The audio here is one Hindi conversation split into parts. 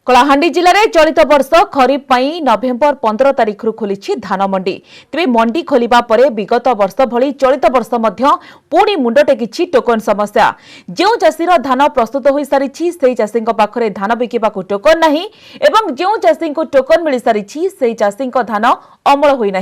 कलाहांडी जिले में चलित वर्ष खरीफ पाई नवेम्बर 15 तारिख खोली धान मंडी तेज मंडी खोलिबा परे विगत वर्ष भली चलित वर्ष पुणी मुंड टेकी टोकन समस्या जो चाषीर धान प्रस्तुत हो सारी से चाषी पाखे धान बिकिबा टोकन नहीं एवं जो चाषी को टोकन मिल सारी से चाषी धान अमल होना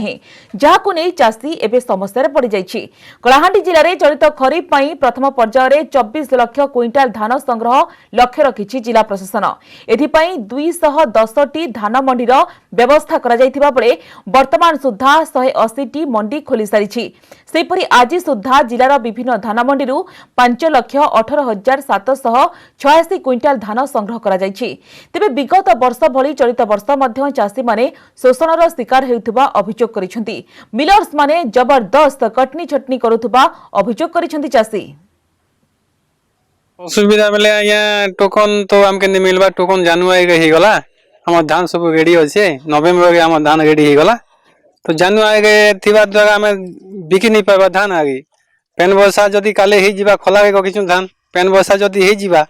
जहां नहीं चाषी एवं समस्या पड़ जाइए। कलाहांडी जिले में चलित खरीफ पाई प्रथम पर्यायर 24 लाख क्विंटाल धान संग्रह लक्ष्य रखी जिला प्रशासन एथिपाई 210 धान मंडीर व्यवस्था करा जायथिबा बेले वर्तमान सुधा 180 मंडी खोली सारी सेपरी आज सुधा जिलार विभिन्न धान मंडीरू 5,18,786 क्विंटाल धान संग्रह करा जायछि। तेबे विगत वर्ष भली चलित वर्ष मध्य चाषी माने शोषणर शिकार हेउथबा अभियोग करिसेंति। मिलर्स माने जबरदस्त कटनी छटनी करुथबा अभियोग करिसेंति चाषी। असुविधा बेले आज्ञा टोकन तो आमके नहीं मिलवा टोकन जानुआरी ही गला हम धान सब रेडी अच्छे नवेम्बर आम धान रेडी ही गला तो जानुआरी थिबा द्वारा आम बिकी नहीं पाइबा धान आगे पेन वर्षा जदि काले ही जिबा खला के रखिछु धान पेन वर्षा जदि ही जिबा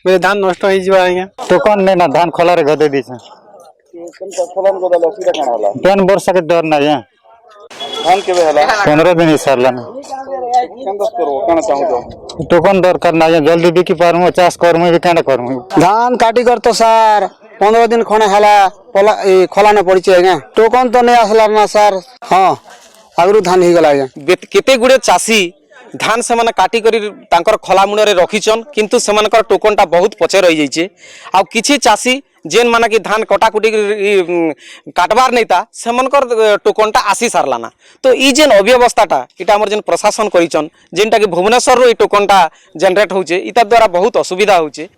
बेले धान नष्ट ही जिबा आज्ञा टोकन ने ना धान खला रे गदे दिछ पेन वर्षा के डर ना है धान केबे हला 15 दिन ही सरला केंदस करबो काना चाहू टोकन दरकार ना जल्दी बिकी पारमु चाष करमु भी केना करमु धान काटी कर तो सार 15 दिन खणे हला खला न पड़ी आज्ञा टोकन तो नहीं आसला ना सार हाँ आगरू धान ही गला आज्ञा केते गुड़े चाषी धान से माने काटी करी तांकर खला मुंडरे रखिछन किंतु सेमानकर टोकनटा बहुत पछे रही जाइछे आ किछि चाषी जेन माने कि धान कटाकुटी काटबार नैता सेमानकर टोकनटा आसी सारलाना तो ई जेन अव्यवस्थाटा इटा हमर जेन प्रशासन करिछन जेनटा कि भुवनेश्वर रो ई टोकनटा जनरेट होउचे इता द्वारा बहुत असुविधा होउचे।